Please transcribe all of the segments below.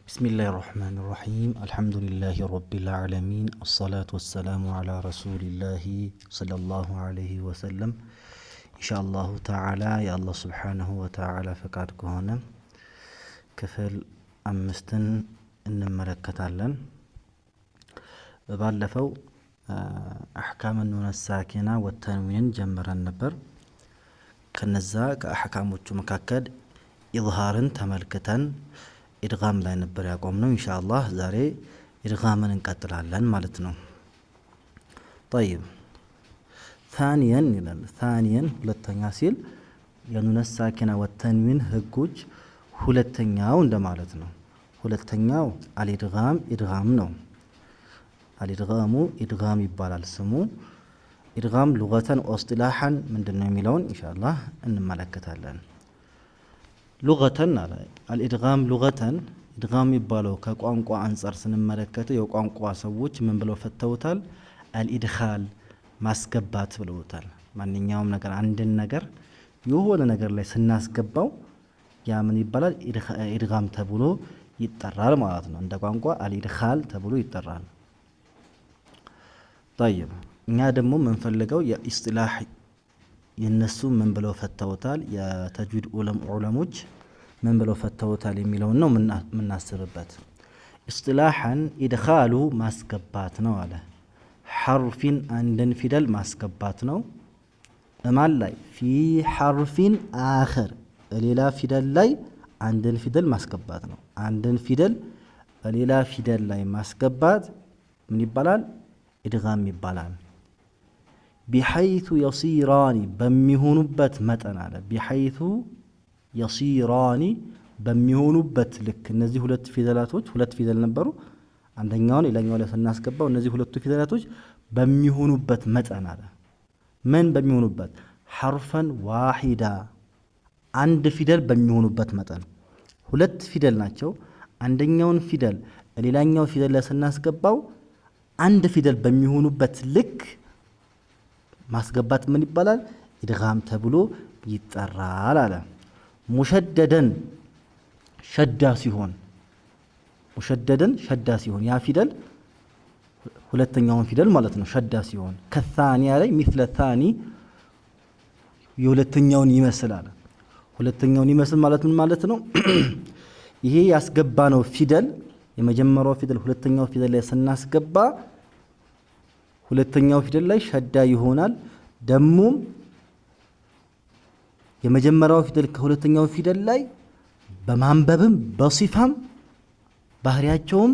بسم الله الرحمن الرحيم الحمد لله رب العالمين الصلاة والسلام على رسول الله صلى الله عليه وسلم إن شاء الله تعالى يا الله سبحانه وتعالى فقد كهنا كفل أمستن إن مركتالن ببالفو أحكام النون الساكنة والتنوين جمرا النبر كنزاك أحكام مكاكد إظهارا تملكتن إدغام ላይ ነበር ያቆምነው ኢንሻአላህ ዛሬ ኢድጋምን እንቀጥላለን ማለት ነው طيب ثانيا ሁለተኛ ሲል የኑን ሳኪና ወተንዊን ህጎች ሁለተኛው እንደማለት ነው ሁለተኛው ኢድጋም ነው አልኢድጋሙ ኢድጋም ይባላል ስሙ ኢድጋም ሉገተን ወስጢላሐን ምንድነው የሚለውን ኢንሻአላህ እንመለከታለን لغةً الإدغام لغةً إدغام يبالو كقوانقوا أنصار سنملكته يقوانقوا سووች ምን ብለው ፈተውታል الإدخال ማስገባት ብለውታል ማንኛውም ነገር አንድን ነገር የሆነ ነገር ላይ ስናስገባው ያ ምን ይባላል ኢድጋም ተብሎ ይጠራል ማለት ነው እንደ ቋንቋ الإدخال ተብሎ ይጠራል طيب እኛ ደግሞ ምንፈልገው የኢስጢላህ የነሱ ምን ብለው ፈተውታል የተጅዊድ ዑለሞች ምን ብለው ፈተውታል የሚለው ነው ምናስብበት ኢስጢላሐን ኢድኻሉ ማስገባት ነው አለ ሐርፊን አንድን ፊደል ማስገባት ነው እማን ላይ ፊ ሐርፊን አኺር ሌላ ፊደል ላይ አንድን ፊደል ማስገባት ነው አንድን ፊደል ሌላ ፊደል ላይ ማስገባት ምን ይባላል ኢድጋም ይባላል بحيث يصيران بميهونوبت متن على بحيث يصيران بميهونوبت لك እነዚህ ሁለት ፊደል ነበሩ አንደኛውን ሌላኛው ላይ ስናስገባው እነዚህ ሁለቱ ፊደላቶች በሚሆኑበት መጠን አለ ምን በሚሆኑበት ሐርፈን ዋሂዳ አንድ ፊደል በሚሆኑበት መጠን ሁለት ፊደል ናቸው አንደኛውን ፊደል ሌላኛው ፊደል ላይ ስናስገባው አንድ ፊደል በሚሆኑበት ልክ ማስገባት ምን ይባላል ኢድጋም ተብሎ ይጠራል አለ ሙሸደደን ሸዳ ሲሆን ያ ፊደል ሁለተኛውን ፊደል ማለት ነው ሸዳ ሲሆን ከታኒያ ላይ مثل ثاني የሁለተኛውን ይመስላል ሁለተኛውን ይመስል ማለት ምን ማለት ነው ይሄ ያስገባነው ፊደል የመጀመሪያው ፊደል ሁለተኛው ፊደል ላይ ስናስገባ ሁለተኛው ፊደል ላይ ሸዳ ይሆናል ደሞ የመጀመሪያው ፊደል ከሁለተኛው ፊደል ላይ በማንበብም በሲፋም ባህሪያቸውም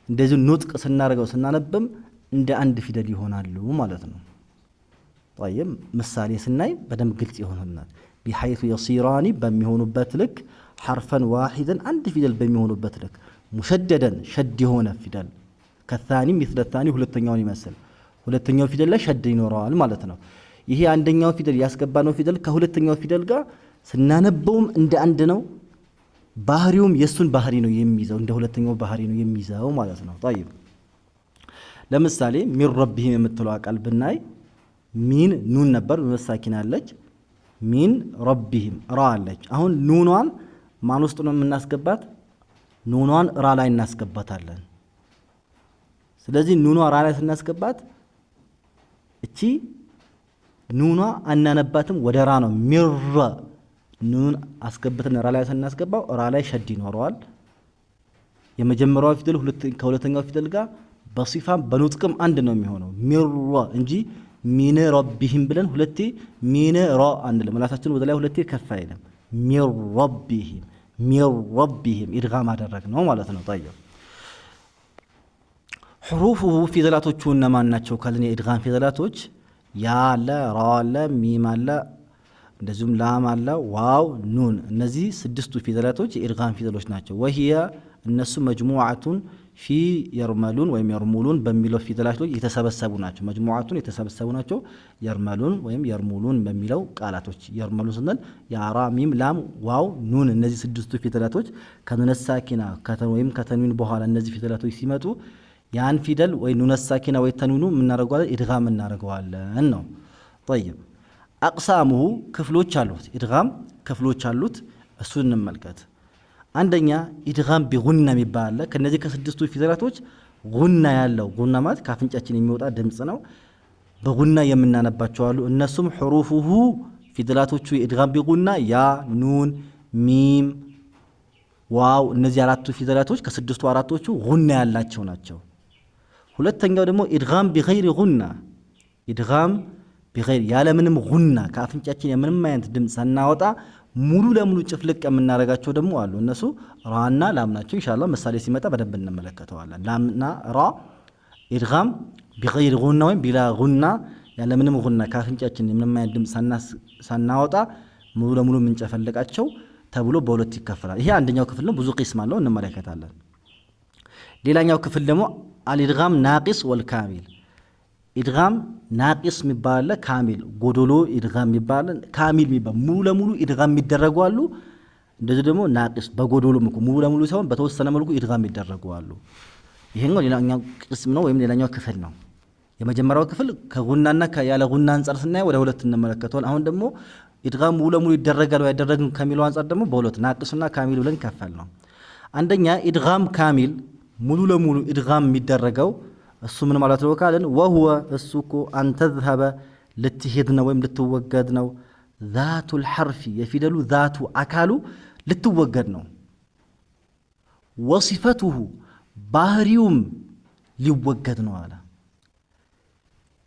እንደዚህ ኑጥቅ ስናነብም እንደ አንድ ፊደል ይሆናሉ ማለት ነው طيب ምሳሌ ስናይ በደም ግልጽ ይሆናል بحيث يصيران በሚሆኑበት ልክ حرفا واحدا አንድ ፊደል በሚሆኑበት ልክ ሙሸደደን ሸድ የሆነ ፊደል ከታኒ مثل الثاني ሁለተኛውን ይመስል ሁለተኛው ፊደል ላይ ሸድ ይኖረዋል ማለት ነው ይሄ አንደኛው ፊደል ያስገባነው ፊደል ከሁለተኛው ፊደል ጋር ስናነበውም እንደ አንድ ነው ባህሪውም የሱን ባህሪ ነው የሚይዘው እንደ ሁለተኛው ባህሪ ነው የሚይዘው ማለት ነው طيب ለምሳሌ ሚን ረቢሂም የምትለው ቃል ብናይ ሚን ኑን ነበር መሳኪና አለች ሚን ረቢሂም ራ አለች አሁን ኑኗን ማን ውስጥ ነው የምናስገባት ኑኗን ራ ላይ እናስገባታለን ስለዚህ ኑኗ ራ ላይ ስናስገባት እቺ ኑኗ አናነባትም ወደ ራ ነው ሚራ ኑን አስገብተን ራ ላይ ስናስገባው ራ ላይ ሸድ ይኖረዋል የመጀመሪያው ፊደል ከሁለተኛው ፊደል ጋር በሲፋም በኑጥቅም አንድ ነው የሚሆነው ሚራ እንጂ ሚን ረቢሂም ብለን ሁለቴ ሚን ራ አንልም ምላሳችን ወደ ላይ ሁለቴ ከፍ አይልም ሚን ረቢሂም ኢድጋም አደረግነው ማለት ነው طيب حروفه في ذلاتوቹ እነማን ናቸው ካልን የኢድጋም ፊደላቶች ያ አለ ራ አለ ሚም አለ እንደዚሁም ላም አለ ዋው ኑን እነዚህ ስድስቱ ፊደላቶች የኢድጋም ፊደሎች ናቸው وهي እነሱ መጅሙዓቱን ፊ የርመሉን ወይም የርሙሉን በሚለው ፊደላቶች የተሰበሰቡ ናቸው መጅሙዓቱን የተሰበሰቡ ናቸው የርመሉን ወይም የርሙሉን በሚለው ቃላቶች የርመሉን ስንል ያ ራ ሚም ላም ዋው ኑን እነዚህ ስድስቱ ፊደላቶች ከኑን ሳኪና ወይም ከተንዊን በኋላ እነዚህ ፊደላቶች ሲመጡ ያን ፊደል ወይ ኑን ሳኪና ወይ ተንዊኑ ምናረጋዋለን ኢድጋም እናረጋዋለን ነው طيب አቅሳሙሁ ክፍሎች አሉት ኢድጋም ክፍሎች አሉት እሱን እንመልከት አንደኛ ኢድጋም ቢጉና የሚባል አለ። ከነዚህ ከስድስቱ ፊደላቶች ጉና ያለው ጉና ማለት ካፍንጫችን የሚወጣ ድምጽ ነው። በጉና የምናነባቸው አሉ። እነሱም ሁሩፉሁ ፊደላቶቹ የኢድጋም ቢጉና ያ፣ ኑን፣ ሚም፣ ዋው እነዚህ አራቱ ፊደላቶች ከስድስቱ አራቶቹ ጉና ያላቸው ናቸው። ሁለተኛው ደግሞ ኢድጋም ቢገይሪ ጉና ኢድጋም ቢገይሪ ያለምንም ጉና ከአፍንጫችን የምንም አይነት ድምፅ ሳናወጣ ሙሉ ለሙሉ ጭፍልቅ የምናደርጋቸው ደግሞ አሉ። እነሱ ራና ላም ናቸው። ኢንሻአላህ ምሳሌ ሲመጣ በደንብ እንመለከተዋለን። ላምና ራ ኢድጋም ቢገይሪ ጉና ወይም ቢላ ጉና ያለምንም ጉና ከአፍንጫችን የምንም አይነት ድምፅ ሳናወጣ ሙሉ ለሙሉ የምንጨፈልቃቸው ተብሎ በሁለት ይከፈላል። ይሄ አንደኛው ክፍል ነው። ብዙ ቂስም አለው እንመለከታለን። ሌላኛው ክፍል ደግሞ አልኢድጋም ናቂስ ወልካሚል ኢድጋም ናቂስ የሚባል ካሚል ጎዶሎ ኢድጋም የሚባል ካሚል የሚባል ሙሉ ለሙሉ ኢድጋም የሚደረጉ አሉ። እንደዚህ ደግሞ ናቂስ በጎዶሎ ሙሉ ለሙሉ ሳይሆን በተወሰነ መልኩ ኢድጋም የሚደረጉ አሉ። ይሄኛው ሌላኛው ቅስም ነው ወይም ሌላኛው ክፍል ነው። የመጀመሪያው ክፍል ከጉናና ያለ ጉና አንፃር ስናይ ወደ ሁለት እንመለከተዋለን። አሁን ደግሞ ኢድጋም ሙሉ ለሙሉ ይደረጋል ወይ አይደረግም ከሚለው አንፃር ደግሞ በሁለት ናቂስና ካሚል ብለን ከፈል ነው። አንደኛ ኢድጋም ካሚል ሙሉ ለሙሉ ኢድጋም የሚደረገው እሱ ምን ማለት ነው ካለን ወሁወ እሱ እኮ አንተዝሀበ ልትሄድ ነው ወይም ልትወገድ ነው ዛቱል ሐርፊ የፊደሉ ዛቱ አካሉ ልትወገድ ነው። ወሲፈቱሁ ባህሪውም ሊወገድ ነው አለ።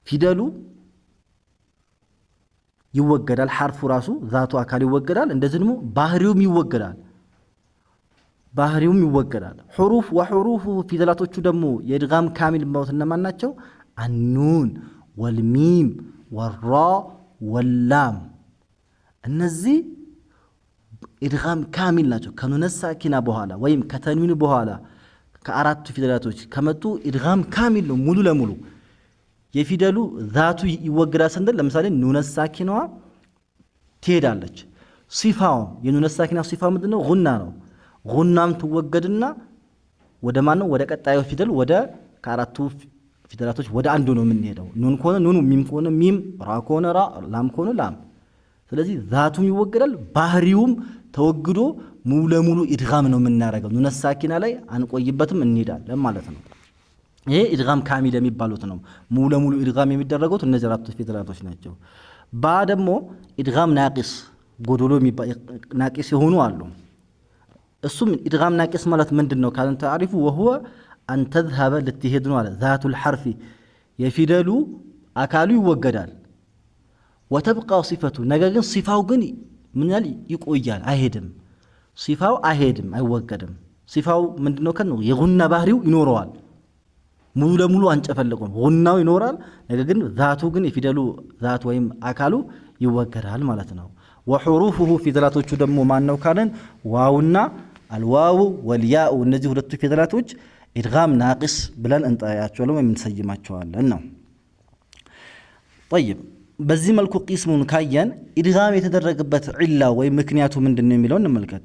ፊደሉ ይወገዳል፣ ሐርፉ ራሱ ዛቱ አካል ይወገዳል። እንደዚህ ደግሞ ባህሪውም ይወገዳል። ሁሩፍ ወሁሩፉ ፊደላቶቹ ደግሞ የኢድጋም ካሚል ማለት እነማን ናቸው? አኑን ወልሚም ወራ ወላም እነዚህ ኢድጋም ካሚል ናቸው። ከኑነ ሳኪና በኋላ ወይም ከተንዊን በኋላ ከአራቱ ፊደላቶች ከመጡ ኢድጋም ካሚል ነው ሙሉ ለሙሉ። የፊደሉ ዛቱ ይወገዳል ስንል ለምሳሌ ኑነ ሳኪናዋ ትሄዳለች። ሲፋው የኑነ ሳኪና ሲፋ ምንድነው? ጉና ነው። ጉናም ትወገድና ወደ ማን ነው? ወደ ቀጣዩ ፊደል ወደ ከአራቱ ፊደላቶች ወደ አንዱ ነው የምንሄደው። ኑን ከሆነ ኑኑ፣ ሚም ከሆነ ሚም፣ ራ ከሆነ ራ፣ ላም ከሆነ ላም። ስለዚህ ዛቱም ይወገዳል፣ ባህሪውም ተወግዶ ሙሉ ለሙሉ ኢድጋም ነው የምናደርገው። ኑነ ሳኪና ላይ አንቆይበትም እንሄዳለን ማለት ነው። ይሄ ኢድጋም ካሚል የሚባሉት ነው። ሙሉ ለሙሉ ኢድጋም የሚደረጉት እነዚህ አራቱ ፊደላቶች ናቸው። ባ ደግሞ ኢድጋም ናቂስ ጎዶሎ ናቂስ የሆኑ አሉ። እሱም ኢድጋም ናቂስ ማለት ምንድነው ካለን ታሪፉ ወሁወ አንተዝሀበ ልትሄድ ነው አለ። ዛቱል ሐርፊ የፊደሉ አካሉ ይወገዳል። ወተብቃ ሲፈቱ ነገር ግን ሲፋው ግን ምን ያህል ይቆያል፣ አይሄድም። ሲፋው አይሄድም፣ አይወገድም። ሲፋው ምንድነው ከነው የጉና ባህሪው ይኖረዋል። ሙሉ ለሙሉ አንጨፈልቀውም። ጉናው ይኖራል፣ ነገር ግን ዛቱ ግን የፊደሉ ዛት ወይም አካሉ ይወገዳል ማለት ነው። ወሁሩፉሁ ፊደላቶቹ ደግሞ ማን ነው ካለን ዋውና አልዋው ወልያኡ እነዚህ ሁለቱ ፊደላቶች ኢድጋም ናቂስ ብለን እንጠራቸዋለን ወይም እንሰይማቸዋለን ነው። طيب በዚህ መልኩ ቂስሙን ካየን ኢድጋም የተደረገበት ዒላ ወይም ምክንያቱ ምንድነው የሚለው እንመልከት።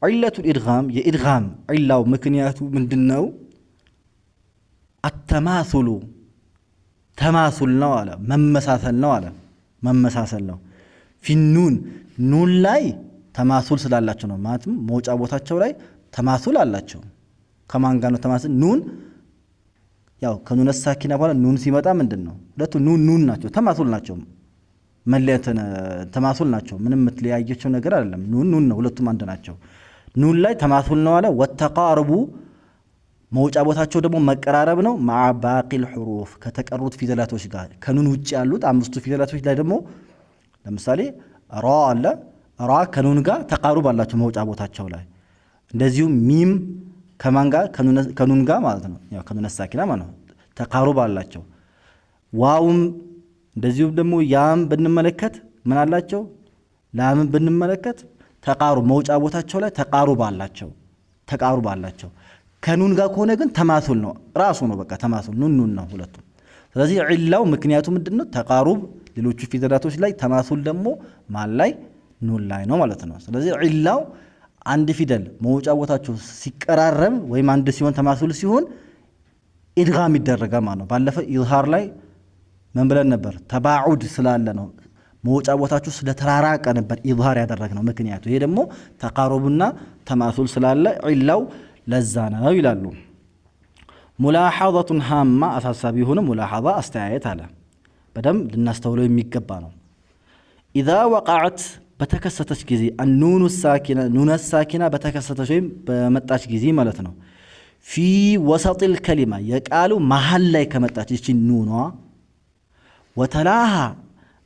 ዒለቱል ኢድጋም የኢድጋም ዒላው ምክንያቱ ምንድነው? አተማሱሉ ተማሱል ነው አለ። መመሳሰል ነው አለ። መመሳሰል ነው ፊኑን ኑን ላይ ተማሱል ስላላቸው ነው። ማለትም መውጫ ቦታቸው ላይ ተማሱል አላቸው። ከማን ጋር ነው ተማሱል? ኑን ያው ከኑነ ሳኪና በኋላ ኑን ሲመጣ ምንድነው? ሁለቱ ኑን ናቸው፣ ተማሱል ናቸው። መለየት ተማሱል ናቸው። ምንም የምትለያያቸው ነገር አይደለም። ኑን ነው፣ ሁለቱም አንድ ናቸው። ኑን ላይ ተማሱል ነው አለ። ወተቃረቡ መውጫ ቦታቸው ደግሞ መቀራረብ ነው። መዓ ባቂል ሑሩፍ ከተቀሩት ፊደላቶች ጋር ከኑን ውጭ ያሉት አምስቱ ፊደላቶች ላይ ደግሞ ለምሳሌ ራ አለ። ራ ከኑን ጋር ተቃሩብ አላቸው መውጫ ቦታቸው ላይ። እንደዚሁም ሚም ከማን ጋር? ከኑን ጋር ማለት ነው። ያው ከኑነ ሳኪና ማለት ነው፣ ተቃሩብ አላቸው። ዋውም እንደዚሁም ደግሞ ያም ብንመለከት ምን አላቸው? ላምን ብንመለከት ተቃሩብ መውጫ ቦታቸው ላይ ተቃሩብ አላቸው። ከኑን ጋር ከሆነ ግን ተማሱል ነው፣ ራሱ ነው። በቃ ተማሱል ኑን ነው ሁለቱም። ስለዚህ ዒላው ምክንያቱ ምንድነው? ተቃሩብ ሌሎቹ ፊደላቶች ላይ፣ ተማሱል ደግሞ ማን ላይ? ኑን ላይ ነው ማለት ነው። ስለዚህ ዒላው አንድ ፊደል መውጫ ቦታቸው ሲቀራረብ ወይም አንድ ሲሆን ተማሱል ሲሆን ኢድጋም ይደረጋል ማለት ነው። ባለፈ ኢዝሃር ላይ ምን ብለን ነበር? ተባዑድ ስላለ ነው። መውጫ ቦታችሁ ስለተራራቀ ነበር ኢዝሃር ያደረግነው ምክንያቱ ይሄ ደግሞ ተቃሩብና ተማሱል ስላለ ዒላው ለዛ ነው ይላሉ ሙላሐዘቱን ሃማ አሳሳቢ ሆነ ሙላሐዛ አስተያየት አለ በደም ልናስተውለው የሚገባ ነው ኢዛ ወቀዐት በተከሰተች ጊዜ النون الساكنه ኑን الساكنه በተከሰተች ወይም በመጣች ጊዜ ማለት ነው ፊ ወሰጥ الكلمه የቃሉ መሃል ላይ ከመጣች እቺ ኑኗ ወተላሃ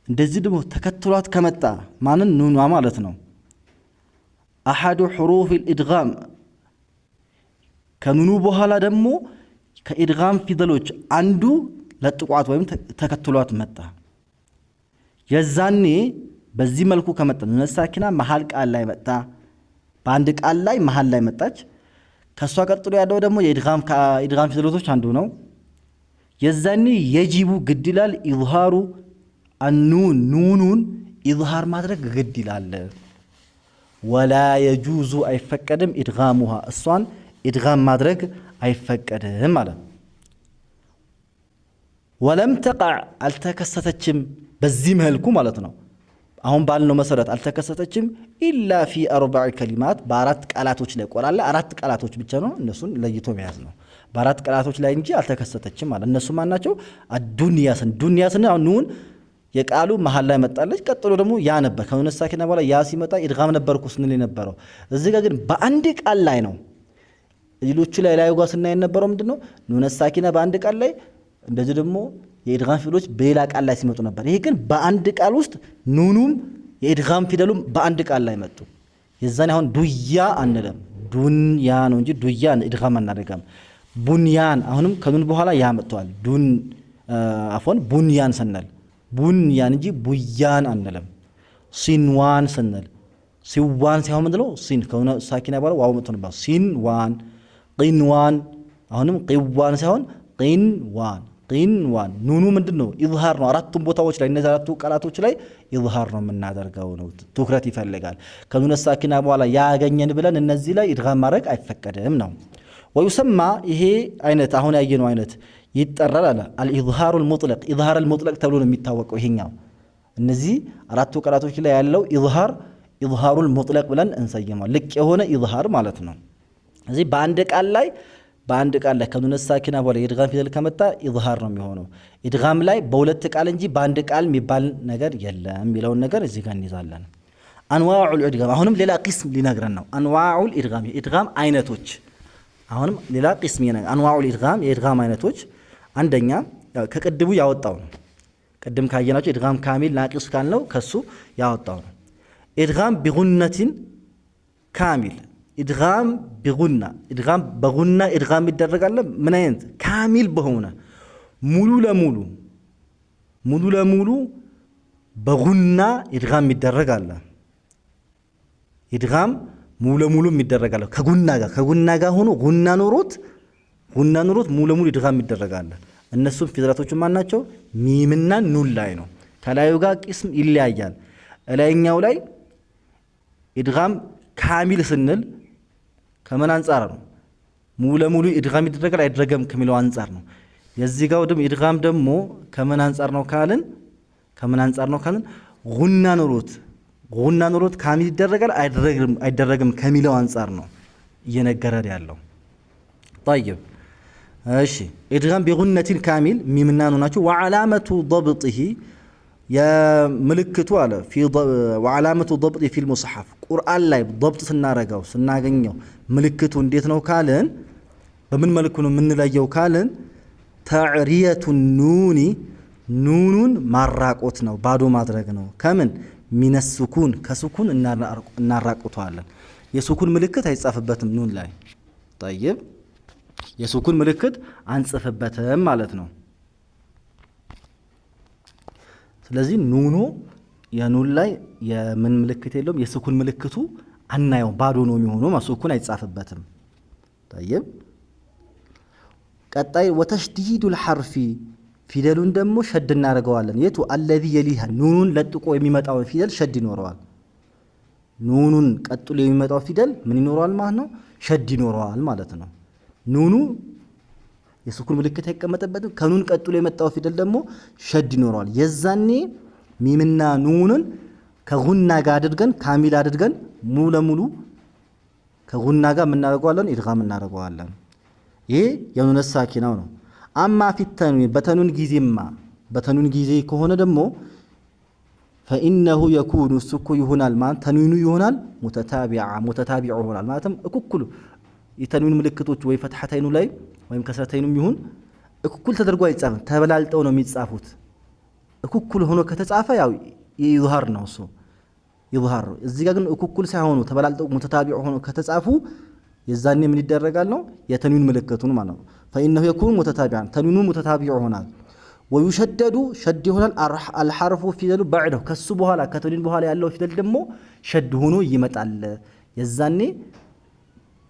እንደዚህ ደግሞ ተከትሏት ከመጣ ማንን ኑኗ ማለት ነው احد حروف الادغام ከኑኑ በኋላ ደግሞ ከኢድጋም ፊደሎች አንዱ ለጥቋት ወይም ተከትሏት መጣ የዛኔ በዚህ መልኩ ከመጣ ኑን ሳኪና መሃል ቃል ላይ መጣ በአንድ ቃል ላይ መሃል ላይ መጣች ከሷ ቀጥሎ ያለው ደግሞ የኢድጋም ፊደሎች አንዱ ነው የዛኔ የጂቡ ግድ ይላል ኢዝሃሩ النون ኑኑን ኢዝሃር ማድረግ ግድ ይላል ወላ የጁዙ አይፈቀድም ኢድጋሙሃ እሷን ኢድጋም ማድረግ አይፈቀድም ማለት ወለም ተقع አልተከሰተችም በዚህ መልኩ ማለት ነው አሁን ባልነው መሰረት አልተከሰተችም ኢላ ፊ አርባዕ ከሊማት በአራት ቃላቶች ላይ ቆራለ አራት ቃላቶች ብቻ ነው እነሱን ለይቶ መያዝ ነው በአራት ቃላቶች ላይ እንጂ አልተከሰተችም ማለት እነሱ ማናቸው ዱንያስን አሁን ኑን የቃሉ መሃል ላይ መጣለች ቀጥሎ ደግሞ ያ ነበር ከኑን ሳኪና በኋላ ያ ሲመጣ ኢድጋም ነበርኩ ስንል የነበረው እዚህ ጋር ግን በአንድ ቃል ላይ ነው ሌሎቹ ላይ ጋር ስናይ የነበረው ምንድነው ኑን ሳኪና በአንድ ቃል ላይ እንደዚህ ደግሞ የኢድጋም ፊደሎች በሌላ ቃል ላይ ሲመጡ ነበር ይሄ ግን በአንድ ቃል ውስጥ ኑኑም የኢድጋም ፊደሉም በአንድ ቃል ላይ መጡ የዛኔ አሁን ዱያ አንለም ዱንያ ነው እንጂ ዱያ ኢድጋም አናደርግም ቡንያን አሁንም ከኑን በኋላ ያ መጥቷል አፎን ቡንያን ስንል ቡንያን እንጂ ቡያን አንለም ሲንዋን ስንል ሲዋን ሳይሆን ምንድነው ሲን ከሆነ ሳኪና በኋላ ዋው መጥቶ ነበር ሲንዋን ቂንዋን አሁንም ቂዋን ሳይሆን ቂንዋን ኑኑ ምንድነው ኢዝሃር ነው አራቱም ቦታዎች ላይ እነዚህ አራቱ ቃላቶች ላይ ኢዝሃር ነው የምናደርገው ነው ትኩረት ይፈልጋል ከኑን ሳኪና በኋላ ያገኘን ብለን እነዚህ ላይ ኢድጋም ማድረግ አይፈቀድም ነው ወይሰማ ይሄ አይነት አሁን ያየነው አይነት ይጠራል አለ الإظهار المطلق إظهار المطلق ተብሎ ነው የሚታወቀው ይሄኛው እነዚህ አራቱ ቃላቶች ላይ ያለው إظهار المطلق ብለን እንሰየማለን ልቅ የሆነ ኢዝሃር ማለት ነው እዚህ በአንድ ቃል ላይ ከኑን ሳኪና በኋላ የኢድጋም ፊደል ከመጣ ኢዝሃር ነው የሚሆነው ኢድጋም ላይ በሁለት ቃል እንጂ በአንድ ቃል የሚባል ነገር የለም የሚለውን ነገር እዚህ ጋር እንይዛለን አንዋዑል ኢድጋም አሁንም ሌላ قسم ሊነግረን ነው አንዋዑል ኢድጋም አይነቶች አሁንም ሌላ قسم ይነግረን አንዋዑል ኢድጋም የኢድጋም አይነቶች አንደኛ ከቅድቡ ያወጣው ነው ቅድም ካየናቸው ኢድጋም ካሚል ናቂስ ካልነው ከሱ ያወጣው ነው ኢድጋም ቢጉነቲን ካሚል ኢድጋም ቢጉና ኢድጋም በጉና ኢድጋም ይደረጋል ምን አይነት ካሚል በሆነ ሙሉ ለሙሉ በጉና ኢድጋም ይደረጋል ኢድጋም ሙሉ ለሙሉ ይደረጋል ከጉና ጋር ሆኖ ጉና ኖሮት ሙሉ ለሙሉ ኢድጋም ይደረጋል እነሱም ፊደላቶቹ ማን ናቸው ሚምና ኑን ላይ ነው ከላዩ ጋር قسم ይለያያል እላይኛው ላይ ኢድጋም ካሚል ስንል ከምን አንፃር ነው ሙሉ ለሙሉ ኢድጋም ይደረጋል አይደረገም ከሚለው አንፃር ነው የዚህ ጋር ደግሞ ኢድጋም ደግሞ ከምን አንፃር ነው ካልን ጉና ኖሮት ካሚል ይደረጋል አይደረግም ከሚለው አንፃር ነው እየነገረን ያለው طيب እሺ ኢድጋም ቢጉነቲን ካሚል ሚምና ኑን ናቸው ወዓላመቱ ضبطه የምልክቱ አለ ወዓላመቱ ضبطه في المصحف ቁርአን ላይ ضبط ስናገኘው ምልክቱ እንዴት ነው ካልን በምን መልኩ ነው የምንለየው ካልን ተዕሪየቱ ኑኑን ማራቆት ነው ባዶ ማድረግ ነው ከምን ሚነ ሱኩን ከሱኩን እናራቆተዋለን የሱኩን ምልክት አይጻፍበትም ኑን ላይ طيب የሱኩን ምልክት አንጽፍበትም ማለት ነው ስለዚህ ኑኑ የኑን ላይ የምን ምልክት የለውም የሱኩን ምልክቱ አናየው ባዶ ነው የሚሆነው ማሱኩን አይጻፍበትም طيب ቀጣይ ወተሽዲዱል ሐርፊ ፊደሉን ደግሞ ሸድ እናደርገዋለን የቱ الذي يليها ኑኑን ለጥቆ የሚመጣው ፊደል ሸድ ይኖረዋል ኑኑን ቀጥሎ የሚመጣው ፊደል ምን ይኖረዋል ማለት ነው ሸድ ይኖረዋል ማለት ነው ኑኑ የሱኩን ምልክት አይቀመጥበትም ከኑን ቀጥሎ የመጣው ፊደል ደግሞ ሸድ ይኖረዋል የዛኔ ሚምና ኑንን ከጉና ጋር አድርገን ካሚል አድርገን ሙሉ ለሙሉ ከጉና ጋር እናደርገዋለን ኢድጋም እናደርገዋለን ይሄ የኑን ሳኪናው ነው አማ ፊተንዊን በተኑን ጊዜ ከሆነ ደግሞ فإنه يكون السكو يهونال ما تنوين يهونال متتابع يهونال ما تم እኩል የተንዊን ምልክቶች ወይ ፈትሐተይኑ ላይ ወይም ከስረተይኑ ይሁን እኩል ተደርጎ አይጻፍም ተበላልጠው ነው የሚጻፉት እኩል ሆኖ ከተጻፈ ያው ይظهر ነው እሱ ይظهر እዚህ ጋር ግን እኩል ሳይሆኑ ተበላልጠው متتابع ሆኖ ከተጻፉ የዛኔ ምን ይደረጋል ነው የተንዊን ምልክቱን ማለት ነው فإنه يكون متتابعا ተንዊኑ متتابع ይሆናል ويشدد شد هنا الحرف فيدل بعده كسو بحالا كتنين بحالا ያለው ፊደል ደግሞ شد ሆኖ ይመጣል የዛኔ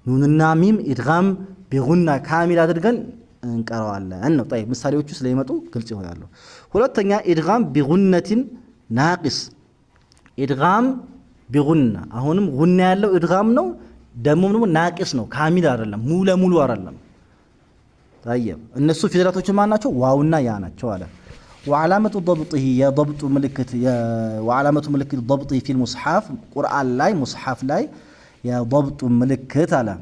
ኑንና ሚም ኢድጋም ቢጉና ካሚል አድርገን እንቀራዋለን ነው طيب ምሳሌዎቹ ስለሚመጡ ግልጽ ይሆናሉ ሁለተኛ ኢድጋም ቢጉነቲን ናቂስ ኢድጋም ቢጉና አሁንም ጉና ያለው ኢድጋም ነው ደግሞ ናቂስ ነው ካሚል አይደለም ሙሉ ለሙሉ አይደለም طيب እነሱ ፊደላቶች ማን ናቸው ዋውና ያ ናቸው አለ وعلامه ضبطه يا ضبط ملكه يا وعلامه ملكه ضبطه في المصحف قرآن لاي مصحف لاي يا ضبط ملكه على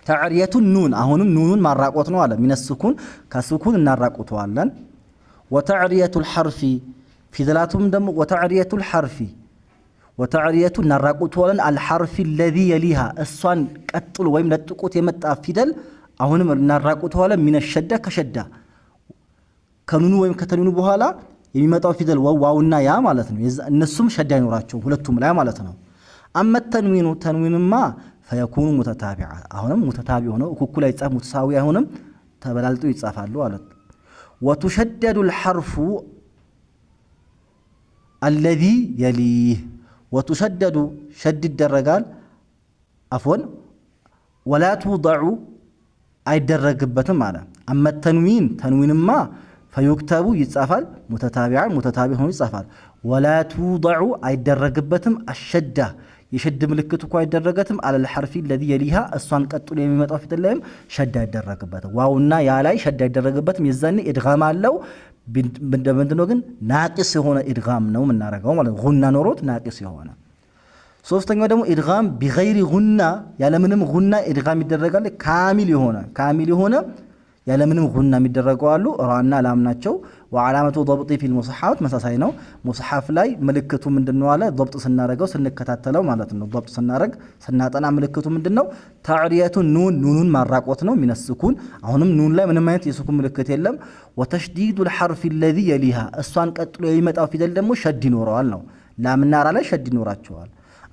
تعريه النون አሁንም ኑኑን ማራቆት ነው አለ من السكون ከስኩን እናራቆተዋለን وتعريه الحرف ፊደላቱም ደግሞ وتعريه الحرف وتعريه እናራቆተዋለን الحرف الذي يليها እሷን ቀጥሎ ወይም ለጥቆት የመጣ ፊደል አሁንም እናራቆተዋለን من الشده كشده ከኑኑ ወይም ከተኑኑ በኋላ የሚመጣው ፊደል ዋውና ያ ማለት ነው እነሱም ሸዳ ይኖራቸው ሁለቱም ላይ ማለት ነው አመ ተንዊንማ فيكون متتابعا አሁንም متتابع ሆኖ እኩል አይጻፍ ሙተሳዊ አይሆንም ተበላልጦ ይጻፋሉ ማለት وتشدد الحرف الذي يليه وتشدد شد الدرجال عفوا ولا توضع አይደረግበትም ማለት አመ ተንዊንማ فيكتب يتصافل متتابع ሆኖ ይጻፋል ولا توضع አይደረግበትም الشده የሸድ ምልክቱ እኮ አይደረገትም على الحرف الذي يليها እሷን ቀጥሎ የሚመጣው ፊደል ላይም ሸድ አይደረግበት ዋውና ያ ላይ ሸድ አይደረግበትም የዛኔ ኢድጋም አለው እንደምንድነው ግን ናቂስ የሆነ ኢድጋም ነው የምናረጋው ማለት ጉና ኖሮት ናቂስ የሆነ ሶስተኛው ደግሞ ኢድጋም بغير ጉና ያለምንም ጉና ኢድጋም ይደረጋል ካሚል የሆነ ያለምንም ጉና የሚደረገው አሉ ራና ላም ናቸው وعلامه ضبط في المصحف መሳሳይ ነው ሙስሐፍ ላይ ምልክቱ ምንድነው አለ ضبط ስናረጋው ስንከታተለው ማለት ነው ضبط ስናረግ ስናጠና ምልክቱ ምንድነው تعريه ኑኑን ማራቆት ነው من السكون አሁንም ኑን ላይ ምንም አይነት የስኩን ምልክት የለም وتشديد الحرف الذي يليها እሷን ቀጥሎ የሚመጣው ፊደል ደግሞ ሸድ ይኖረዋል ነው ላምና ራ ላይ ሸድ ይኖራቸዋል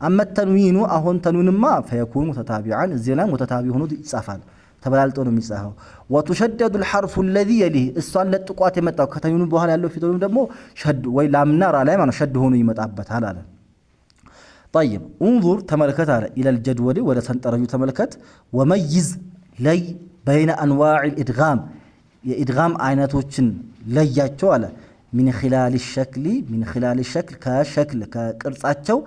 አመ ተንዊኑ አሁን ተንዊንማ فيكون متتابعا እዚህ ላይ متتابع ሆኖ ይጻፋል ተበላልጦ ነው የሚጻፈው وتشدد الحرف الذي يليه እሷን ለጥቋት የመጣው ከተንዊኑ በኋላ ያለው ፊደሉ ደግሞ ሸድ ወይ ላምና ራ ላይ ማለት ሸድ ሆኖ ይመጣበታል አለ طيب انظر ተመልከት አለ الى الجدول ወደ ሰንጠረዡ ተመልከት وميز لي بين انواع الادغام የኢድጋም አይነቶችን ለያቸው አለ من خلال الشكل ከሸክል ከቅርጻቸው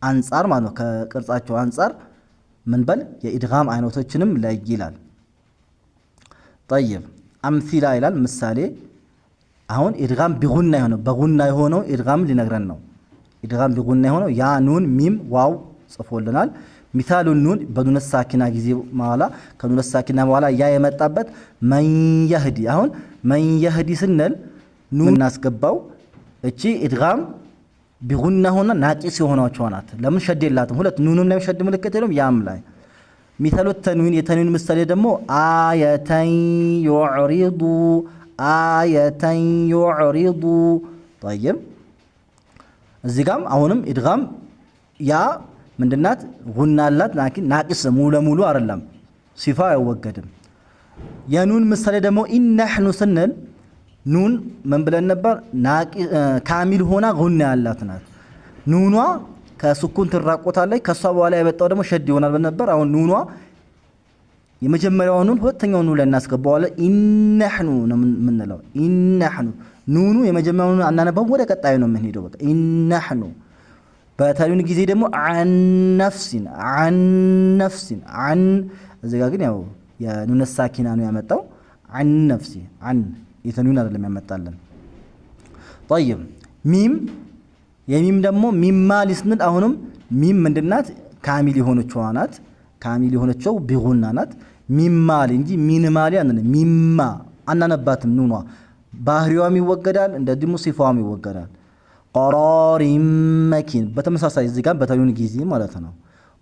አንፃር ማለት ነው ከቅርጻቸው አንፃር ምን በል የኢድጋም አይነቶችንም ለይላል طيب امثله ይላል ምሳሌ አሁን ኢድጋም ቢጉና በጉና የሆነው ኢድጋም ሊነግረን ነው ኢድጋም ቢጉና የሆነው ያ ኑን ሚም ዋው ጽፎልናል مثال النون بدون الساكنه ጊዜ በኋላ ከኑን ሳኪና በኋላ ያ የመጣበት من يهدي አሁን من يهدي ስንል ኑን እናስገባው እቺ ኢድጋም ቢጉና ሆነ ናቂስ የሆነችው ናት ለምን ሸድ የላትም ሁለት ኑኑም ላይ ሸድ ምልክት የለም ያም ላይ مثال التنوين የተንዊን ምሳሌ ደግሞ آيةً يعرض طيب እዚህ ጋር አሁንም ኢድጋም ያ ምንድናት ጉና አላት ላኪን ናቂስ ሙሉ ለሙሉ አይደለም ሲፋ አይወገድም የኑን ምሳሌ ደግሞ ኢነህኑ ስንል ኑን ምን ብለን ነበር ካሚል ሆና ጉና ያላት ናት ኑኗ ከስኩን ትራቆታለች ከሷ በኋላ የመጣው ደግሞ ሸድ ይሆናል ነበር አሁን ኑኗ የመጀመሪያው ኑን ሁለተኛው ኑን ላይ እናስገባዋለን ኢነህኑ ነው የምንለው ኢነህኑ ኑኑ የመጀመሪያው ኑን አናነበው ወደ ቀጣዩ ነው የምንሄደው በቃ ኢነህኑ በተንዊን ጊዜ ደግሞ عن نفس እዚህ ጋር ግን ያው የኑን ሳኪና ነው عن نفس የተንዊን አይደለም ያመጣልን طيب ሚም የሚም ደግሞ ሚማሊ ስንል አሁንም ሚም ምንድናት ካሚል የሆነችው ናት ካሚል የሆነችው ቢጉና ናት ሚማሊ እንጂ ሚንማሊ አንነ ሚማ አናነባትም ኑኗ ባህሪዋም ይወገዳል እንደዚህም ሲፋዋም ይወገዳል ቀራሪም መኪን በተመሳሳይ እዚህ ጋር በተሉን ጊዜ ማለት ነው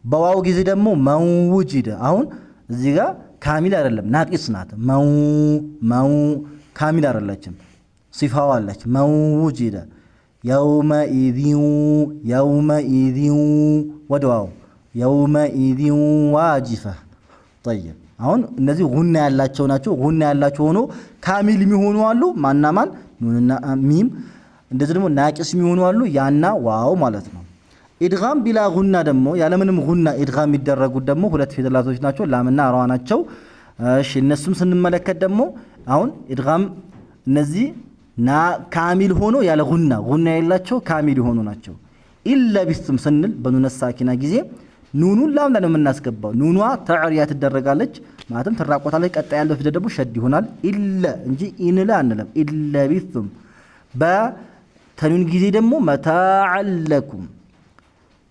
በዋው ጊዜ ደግሞ መውጅደ አሁን እዚህ ጋር ካሚል አይደለም ናቂስ ናት መው ካሚል አይደለችም ሲፋዋ አለች መውጅደ يومئذ ወደዋው يومئذ واجفة طيب አሁን እነዚህ ጉና ያላቸው ናቸው ጉና ያላቸው ሆኖ ካሚል የሚሆኑ አሉ ማናማን ኑንና ሚም እንደዚህ ደግሞ ናቂስ የሚሆኑ አሉ ያና ዋው ማለት ነው ኢድጋም ቢላ ጉና ደግሞ ያለምንም ጉና ኢድጋም የሚደረጉት ደግሞ ሁለት ፊደላቶች ናቸው ላምና ራ ናቸው እሺ እነሱም ስንመለከት ደግሞ አሁን ኢድጋም እነዚህ ካሚል ሆኖ ያለ ጉና ያላቸው ካሚል ሆኖ ናቸው ኢላ ቢስም ስንል በኑነ ሳኪና ጊዜ ኑኑን ላም ላይ ነው የምናስገባው ኑኗ ተዕሪያ ትደረጋለች ማለትም ተራቆታለች ቀጣ ያለው ፊደል ደግሞ ሸድ ይሆናል ኢላ እንጂ ኢንላ አንለም ኢላ ቢስም በተኑን ጊዜ ደግሞ መታዓለኩም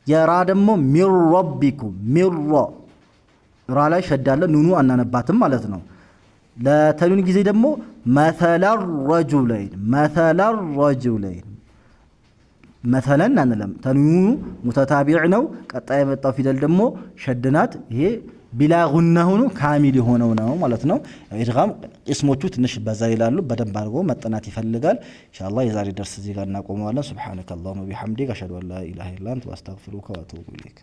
የራ ደግሞ ሚር ረቢኩም ሚር ራ ላይ ሸድ አለ ኑኑ አናነባትም ማለት ነው ለተኑን ጊዜ ደግሞ مثل الرجلين مثلا አንለም ተኑኑ ሙተታቢዕ ነው ቀጣ የመጣው ፊደል ደግሞ ሸድናት ይሄ ቢላ ጉና ሆኖ ካሚል የሆነው ነው ማለት ነው ኢድጋም እስሞቹ ትንሽ በዛ ይላሉ በደንብ አድርጎ መጠናት ይፈልጋል ኢንሻአላህ የዛሬ ደርስ እዚህ ጋር እናቆመዋለን ሱብሃነከ اللهم وبحمدك اشهد ان لا اله الا انت واستغفرك واتوب اليك